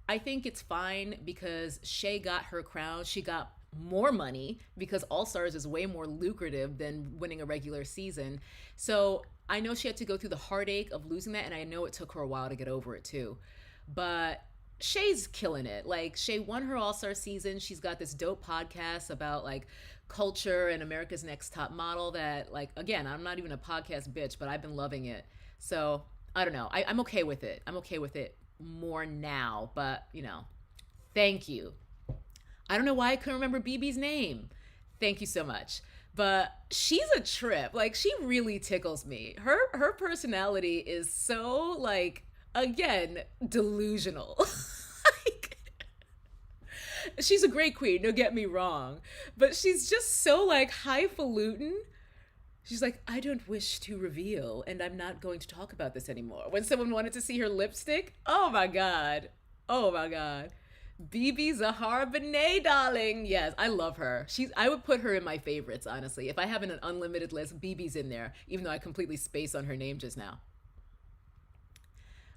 I think it's fine because Shay got her crown. She got more money because All Stars is way more lucrative than winning a regular season. So I know she had to go through the heartache of losing that, and I know it took her a while to get over it too. But Shay's killing it. Like Shay won her All-Star season. She's got this dope podcast about like culture and America's Next Top Model that like again, I'm not even a podcast bitch, but I've been loving it. So I don't know. I'm okay with it. I'm okay with it more now, but thank you. I don't know why I couldn't remember BB's name. Thank you so much. But she's a trip. Like she really tickles me. Her personality is so like again delusional. Like, she's a great queen, don't get me wrong, but she's just so like highfalutin. She's like, I don't wish to reveal, and I'm not going to talk about this anymore. When someone wanted to see her lipstick, oh my God. Oh my God. Bibi Zahara Benet, darling. Yes, I love her. I would put her in my favorites, honestly. If I have an unlimited list, Bibi's in there, even though I completely spaced on her name just now.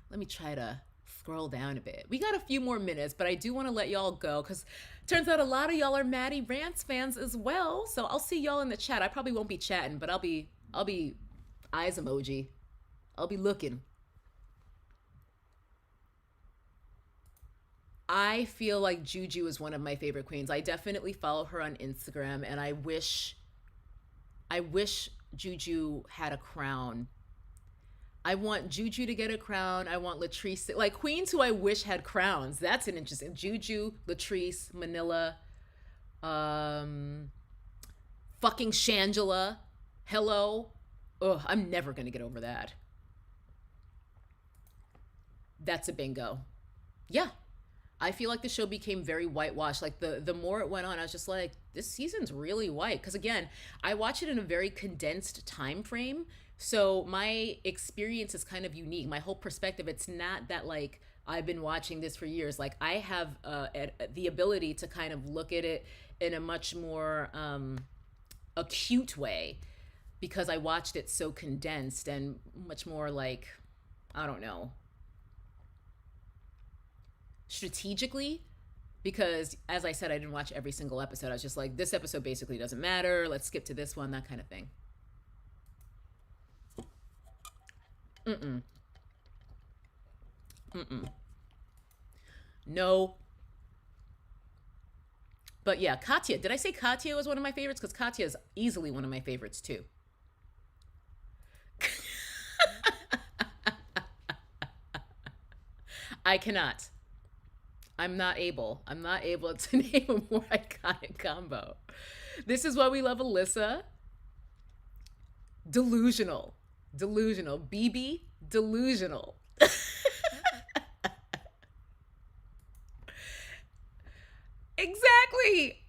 Let me try to scroll down a bit. We got a few more minutes, but I do want to let y'all go because turns out a lot of y'all are Maddie Rants fans as well. So I'll see y'all in the chat. I probably won't be chatting, but I'll be eyes emoji. I'll be looking. I feel like Juju is one of my favorite queens. I definitely follow her on Instagram and I wish Juju had a crown. I want Juju to get a crown. I want Latrice, like queens who I wish had crowns. That's an interesting. Juju, Latrice, Manila, fucking Shangela. Hello. Ugh, I'm never gonna get over that. That's a bingo. Yeah. I feel like the show became very whitewashed. Like the more it went on, I was just like, this season's really white. Because again, I watch it in a very condensed time frame. So my experience is kind of unique. My whole perspective, it's not that like I've been watching this for years. Like I have the ability to kind of look at it in a much more acute way because I watched it so condensed and much more like, I don't know, strategically, because as I said, I didn't watch every single episode. I was just like, this episode basically doesn't matter, let's skip to this one, that kind of thing. Mm-mm. Mm-mm. No. But yeah, Katya, did I say Katya was one of my favorites? Because Katya is easily one of my favorites too. I cannot. I'm not able to name a more iconic combo. This is why we love Alyssa. Delusional. Delusional. BB, delusional. Exactly.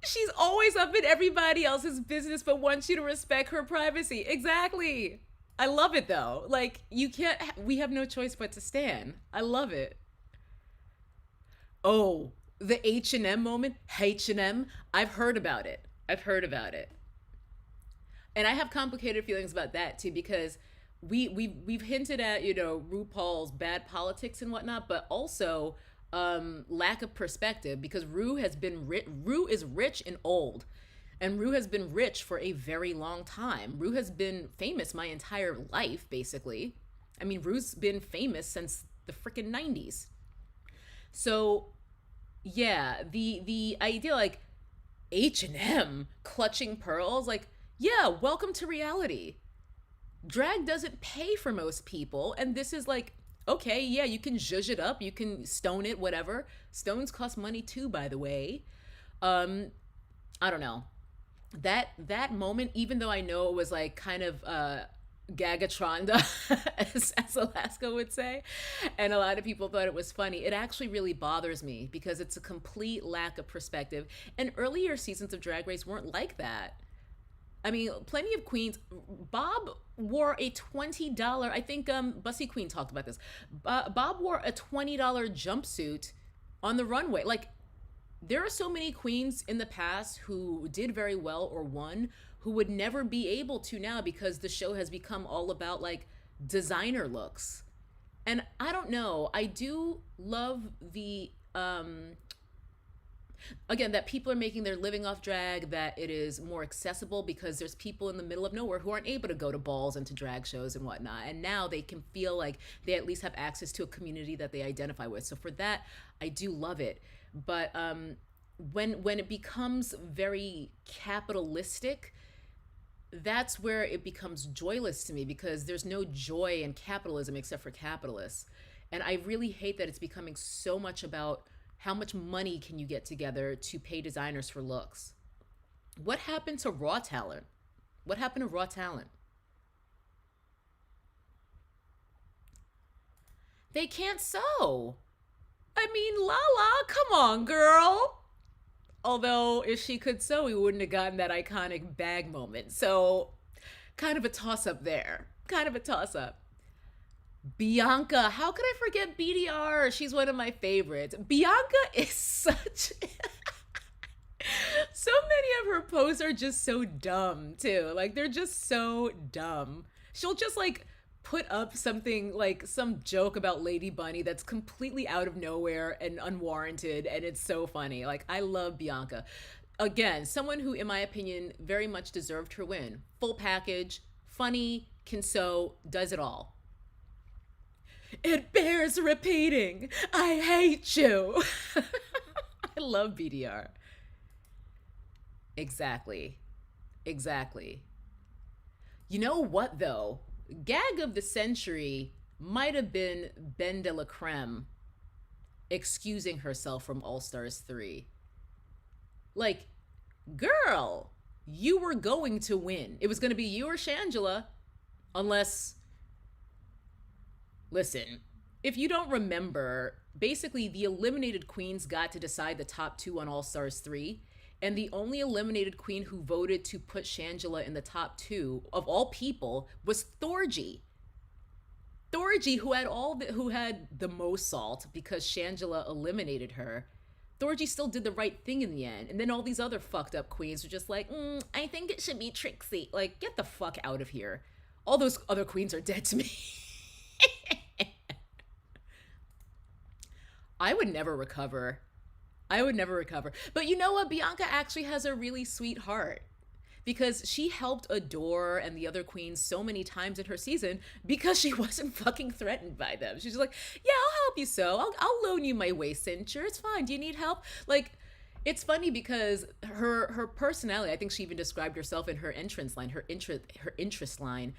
She's always up in everybody else's business but wants you to respect her privacy. Exactly. I love it though. Like, you can't, we have no choice but to stand. I love it. Oh, the H&M moment, H&M. I've heard about it. I've heard about it. And I have complicated feelings about that too because we've hinted at, RuPaul's bad politics and whatnot, but also lack of perspective because Ru is rich and old. And Ru has been rich for a very long time. Ru has been famous my entire life, basically. I mean, Ru's been famous since the freaking 90s. So, yeah, the idea like H&M clutching pearls, like, yeah, welcome to reality. Drag doesn't pay for most people, and this is like Okay, yeah, you can zhuzh it up, you can stone it, whatever. Stones cost money too, by the way. Um, I don't know. That moment, even though I know it was like kind of Gagatronda, as Alaska would say, and a lot of people thought it was funny, it actually really bothers me because it's a complete lack of perspective. And earlier seasons of Drag Race weren't like that. I mean, plenty of queens. Bob wore a $20. I think Bussy Queen talked about this. Bob wore a $20 jumpsuit on the runway. Like, there are so many queens in the past who did very well or won who would never be able to now because the show has become all about like designer looks. And I don't know. I do love the again, that people are making their living off drag, that it is more accessible because there's people in the middle of nowhere who aren't able to go to balls and to drag shows and whatnot, and now they can feel like they at least have access to a community that they identify with. So for that, I do love it. But when it becomes very capitalistic, that's where it becomes joyless to me because there's no joy in capitalism except for capitalists. And I really hate that it's becoming so much about how much money can you get together to pay designers for looks. What happened to raw talent? What happened to raw talent? They can't sew. I mean, Lala, come on, girl. Although, if she could sew, we wouldn't have gotten that iconic bag moment. So, kind of a toss up there. Kind of a toss up. Bianca, how could I forget BDR? She's one of my favorites. Bianca is such. So many of her posts are just so dumb, too. Like, they're just so dumb. She'll just, like, put up something like some joke about Lady Bunny that's completely out of nowhere and unwarranted, and it's so funny. Like, I love Bianca. Again, someone who, in my opinion, very much deserved her win. Full package, funny, can sew, does it all. It bears repeating. I hate you. I love BDR. Exactly. Exactly. You know what, though? Gag of the century might have been Ben de la Creme excusing herself from All Stars 3. Like, girl, you were going to win. It was going to be you or Shangela, unless, listen, if you don't remember, basically the eliminated queens got to decide the top two on All Stars 3. And the only eliminated queen who voted to put Shangela in the top two of all people was Thorgy. Thorgy, who had the most salt because Shangela eliminated her. Thorgy still did the right thing in the end. And then all these other fucked up queens were just like, I think it should be Trixie. Like, get the fuck out of here. All those other queens are dead to me. I would never recover. I would never recover. But you know what? Bianca actually has a really sweet heart because she helped Adore and the other queens so many times in her season because she wasn't fucking threatened by them. She's like, yeah, I'll help you sew. I'll loan you my waist cincher. It's fine. Do you need help? Like, it's funny because her personality, I think she even described herself in her entrance line, her interest line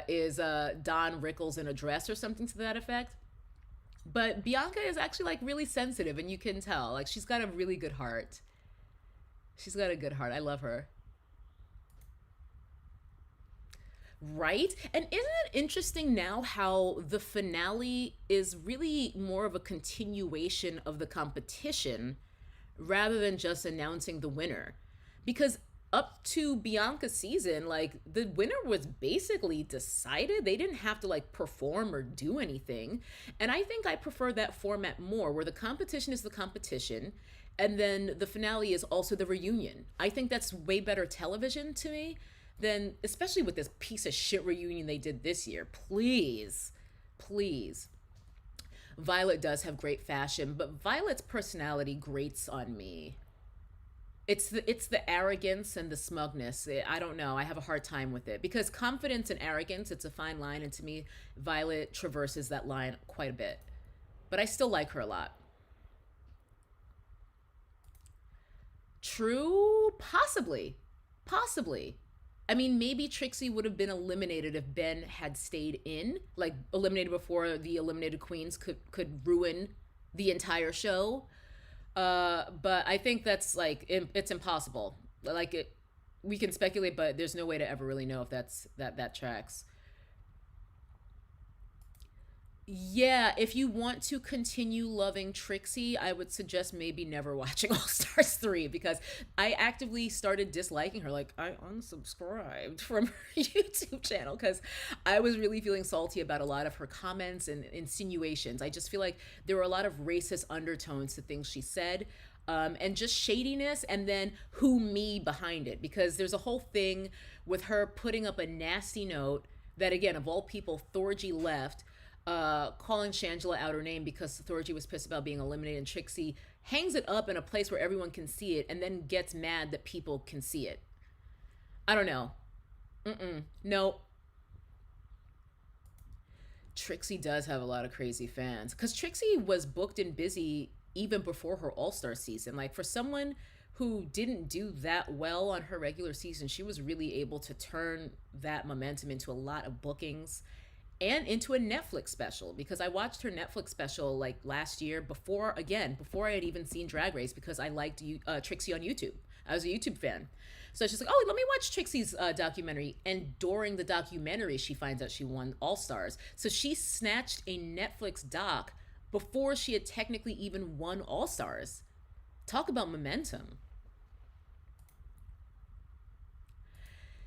is Don Rickles in a dress or something to that effect. But Bianca is actually like really sensitive, and you can tell. Like, she's got a really good heart. She's got a good heart. I love her. Right? And isn't it interesting now how the finale is really more of a continuation of the competition rather than just announcing the winner? Because up to Bianca's season, like, the winner was basically decided. They didn't have to like perform or do anything. And I think I prefer that format more, where the competition is the competition and then the finale is also the reunion. I think that's way better television to me than, especially with this piece of shit reunion they did this year. Please, please. Violet does have great fashion, but Violet's personality grates on me. It's the arrogance and the smugness. I don't know. I have a hard time with it because confidence and arrogance, it's a fine line, and to me, Violet traverses that line quite a bit. But I still like her a lot. True, possibly, possibly. I mean, maybe Trixie would have been eliminated if Ben had stayed in, like eliminated before the eliminated queens could ruin the entire show. But I think that's like it's impossible. Like it, we can speculate, but there's no way to ever really know if that tracks. Yeah, if you want to continue loving Trixie, I would suggest maybe never watching All Stars 3 because I actively started disliking her. Like, I unsubscribed from her YouTube channel because I was really feeling salty about a lot of her comments and insinuations. I just feel like there were a lot of racist undertones to things she said. And just shadiness, and then who me behind it. Because there's a whole thing with her putting up a nasty note that, again, of all people, Thorgy left calling Shangela out her name because Thorgy was pissed about being eliminated, and Trixie hangs it up in a place where everyone can see it and then gets mad that people can see it. I don't know. Mm-mm. No, Trixie does have a lot of crazy fans because Trixie was booked and busy even before her All Star season. Like, for someone who didn't do that well on her regular season, she was really able to turn that momentum into a lot of bookings and into a Netflix special because I watched her Netflix special like last year before I had even seen Drag Race because I liked Trixie on YouTube. I was a YouTube fan. So she's like, oh, let me watch Trixie's documentary. And during the documentary, she finds out she won All Stars. So she snatched a Netflix doc before she had technically even won All Stars. Talk about momentum.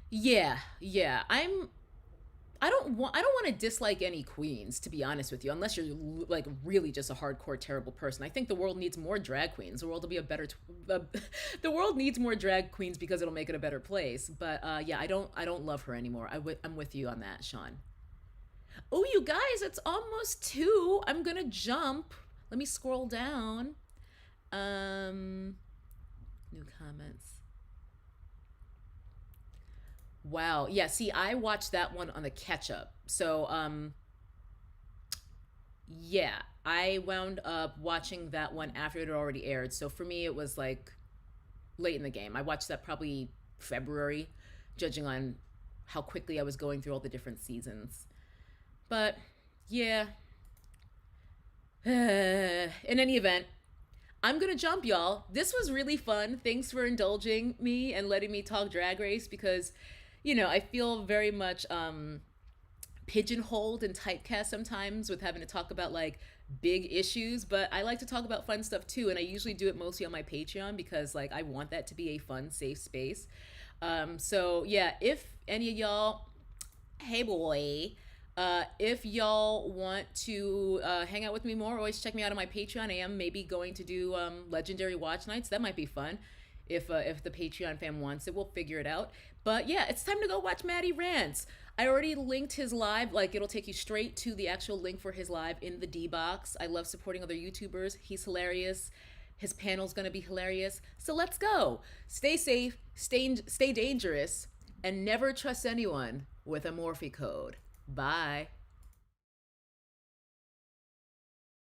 Yeah, yeah. I don't want to dislike any queens, to be honest with you, unless you're like really just a hardcore terrible person. I think the world needs more drag queens. The world will be a better the world needs more drag queens because it'll make it a better place. But yeah, I don't love her anymore. I'm with you on that, Sean. Oh, you guys, it's almost 2. I'm going to jump. Let me scroll down. Um New comments. Wow. Yeah, see, I watched that one on the catch up. So, yeah, I wound up watching that one after it had already aired. So for me, it was like late in the game. I watched that probably February, judging on how quickly I was going through all the different seasons. But yeah, in any event, I'm gonna jump, y'all. This was really fun. Thanks for indulging me and letting me talk Drag Race because, I feel very much pigeonholed and typecast sometimes with having to talk about like big issues, but I like to talk about fun stuff too, and I usually do it mostly on my Patreon because like I want that to be a fun, safe space. So yeah, if any of y'all, hey boy, if y'all want to hang out with me more, always check me out on my Patreon. I am maybe going to do legendary watch nights. That might be fun. If the Patreon fam wants it, we'll figure it out. But yeah, it's time to go watch Maddie Rants. I already linked his live. Like, it'll take you straight to the actual link for his live in the D box. I love supporting other YouTubers. He's hilarious. His panel's gonna be hilarious. So let's go. Stay safe, stay dangerous, and never trust anyone with a Morphe code. Bye.